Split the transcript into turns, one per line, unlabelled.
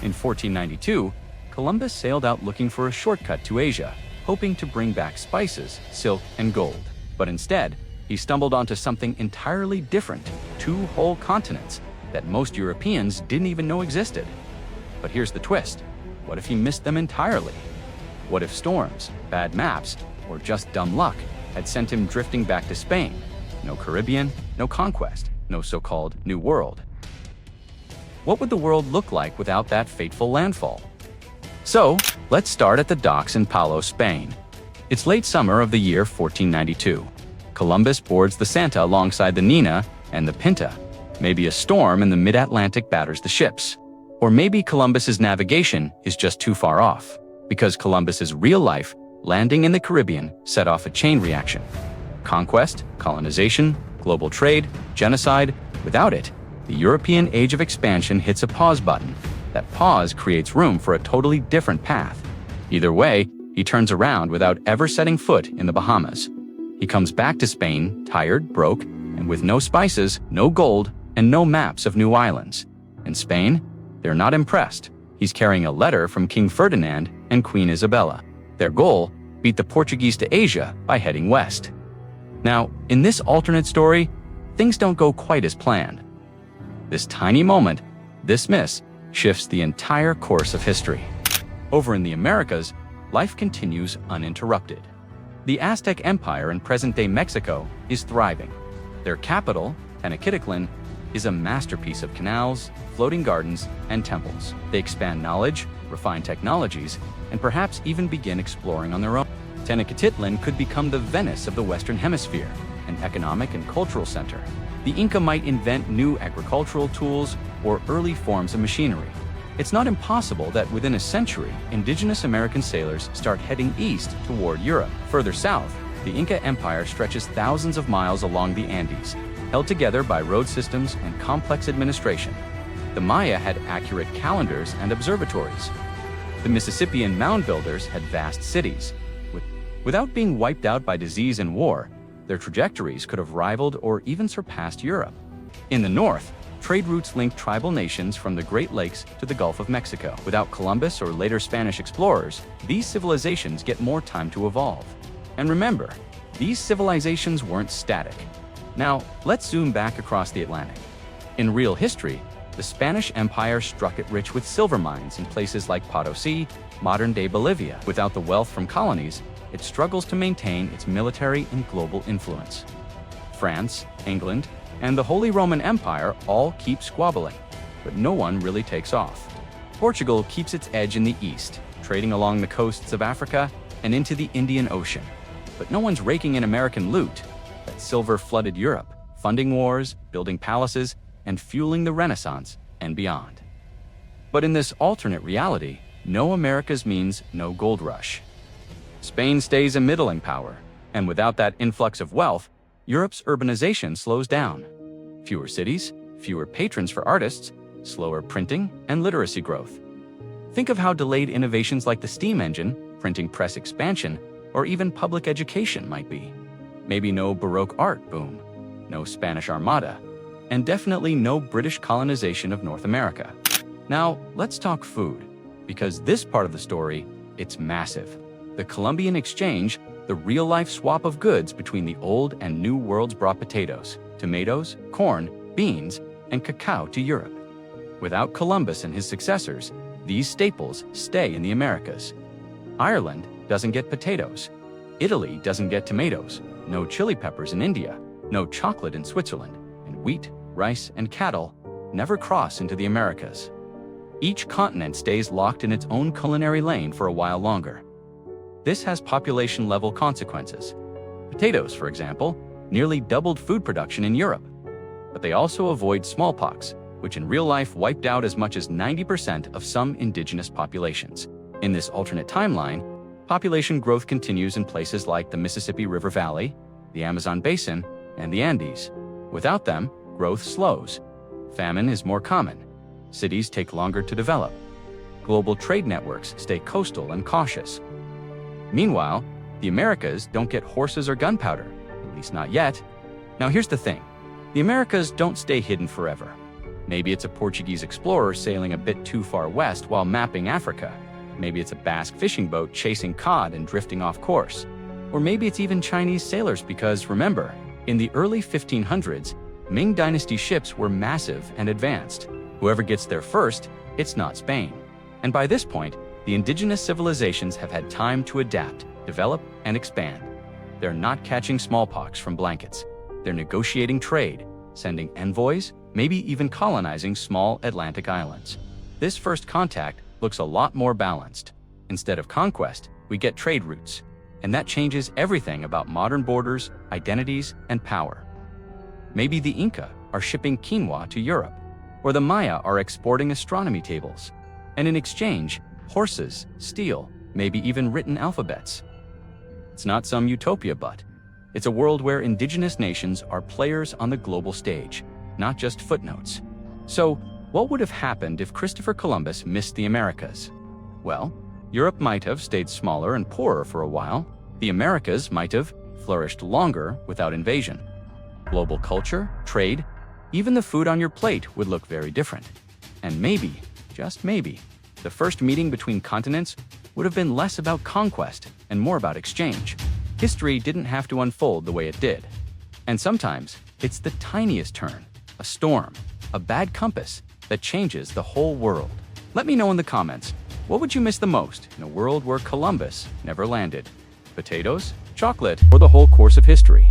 In 1492, Columbus sailed out looking for a shortcut to Asia, hoping to bring back spices, silk, and gold. But instead, he stumbled onto something entirely different, two whole continents that most Europeans didn't even know existed. But here's the twist. What if he missed them entirely? What if storms, bad maps, or just dumb luck had sent him drifting back to Spain? No Caribbean, no conquest, no so-called New World. What would the world look like without that fateful landfall? So, let's start at the docks in Palos, Spain. It's late summer of the year 1492. Columbus boards the Santa alongside the Nina and the Pinta. Maybe a storm in the mid-Atlantic batters the ships. Or maybe Columbus's navigation is just too far off, because Columbus's real-life landing in the Caribbean set off a chain reaction. Conquest, colonization, global trade, genocide. Without it, the European age of expansion hits a pause button. That pause creates room for a totally different path. Either way, he turns around without ever setting foot in the Bahamas. He comes back to Spain, tired, broke, and with no spices, no gold, and no maps of new islands. In Spain, they're not impressed. He's carrying a letter from King Ferdinand and Queen Isabella. Their goal, beat the Portuguese to Asia by heading west. Now, in this alternate story, things don't go quite as planned. This tiny moment, this miss, shifts the entire course of history. Over in the Americas, life continues uninterrupted. The Aztec Empire in present-day Mexico is thriving. Their capital, Tenochtitlan, is a masterpiece of canals, floating gardens, and temples. They expand knowledge, refine technologies, and perhaps even begin exploring on their own. Tenochtitlan could become the Venice of the Western Hemisphere, an economic and cultural center. The Inca might invent new agricultural tools or early forms of machinery. It's not impossible that within a century, indigenous American sailors start heading east toward Europe. Further south, the Inca Empire stretches thousands of miles along the Andes, held together by road systems and complex administration. The Maya had accurate calendars and observatories. The Mississippian mound builders had vast cities. Without being wiped out by disease and war, their trajectories could have rivaled or even surpassed Europe. In the north, trade routes linked tribal nations from the Great Lakes to the Gulf of Mexico. Without Columbus or later Spanish explorers, these civilizations get more time to evolve. And remember, these civilizations weren't static. Now, let's zoom back across the Atlantic. In real history, the Spanish Empire struck it rich with silver mines in places like Potosi, modern-day Bolivia. Without the wealth from colonies, it struggles to maintain its military and global influence. France, England, and the Holy Roman Empire all keep squabbling, but no one really takes off. Portugal keeps its edge in the east, trading along the coasts of Africa and into the Indian Ocean. But no one's raking in American loot. That silver flooded Europe, funding wars, building palaces, and fueling the Renaissance and beyond. But in this alternate reality, no Americas means no gold rush. Spain stays a middling power, and without that influx of wealth, Europe's urbanization slows down. Fewer cities, fewer patrons for artists, slower printing and literacy growth. Think of how delayed innovations like the steam engine, printing press expansion, or even public education might be. Maybe no Baroque art boom, no Spanish Armada, and definitely no British colonization of North America. Now, let's talk food, because this part of the story, it's massive. The Columbian Exchange, the real-life swap of goods between the old and new worlds, brought potatoes, tomatoes, corn, beans, and cacao to Europe. Without Columbus and his successors, these staples stay in the Americas. Ireland doesn't get potatoes. Italy doesn't get tomatoes. No chili peppers in India. No chocolate in Switzerland. And wheat, rice, and cattle never cross into the Americas. Each continent stays locked in its own culinary lane for a while longer. This has population-level consequences. Potatoes, for example, nearly doubled food production in Europe. But they also avoid smallpox, which in real life wiped out as much as 90% of some indigenous populations. In this alternate timeline, population growth continues in places like the Mississippi River Valley, the Amazon Basin, and the Andes. Without them, growth slows. Famine is more common. Cities take longer to develop. Global trade networks stay coastal and cautious. Meanwhile, the Americas don't get horses or gunpowder, at least not yet. Now here's the thing. The Americas don't stay hidden forever. Maybe it's a Portuguese explorer sailing a bit too far west while mapping Africa. Maybe it's a Basque fishing boat chasing cod and drifting off course. Or maybe it's even Chinese sailors because, remember, in the early 1500s, Ming Dynasty ships were massive and advanced. Whoever gets there first, it's not Spain. And by this point, the indigenous civilizations have had time to adapt, develop, and expand. They're not catching smallpox from blankets. They're negotiating trade, sending envoys, maybe even colonizing small Atlantic islands. This first contact looks a lot more balanced. Instead of conquest, we get trade routes. And that changes everything about modern borders, identities, and power. Maybe the Inca are shipping quinoa to Europe, or the Maya are exporting astronomy tables. And in exchange, horses, steel, maybe even written alphabets. It's not some utopia, but it's a world where indigenous nations are players on the global stage, not just footnotes. So, what would have happened if Christopher Columbus missed the Americas? Well, Europe might have stayed smaller and poorer for a while. The Americas might have flourished longer without invasion. Global culture, trade, even the food on your plate would look very different. And maybe, just maybe, the first meeting between continents would have been less about conquest and more about exchange. History didn't have to unfold the way it did. And sometimes, it's the tiniest turn, a storm, a bad compass, that changes the whole world. Let me know in the comments, what would you miss the most in a world where Columbus never landed? Potatoes, chocolate, or the whole course of history?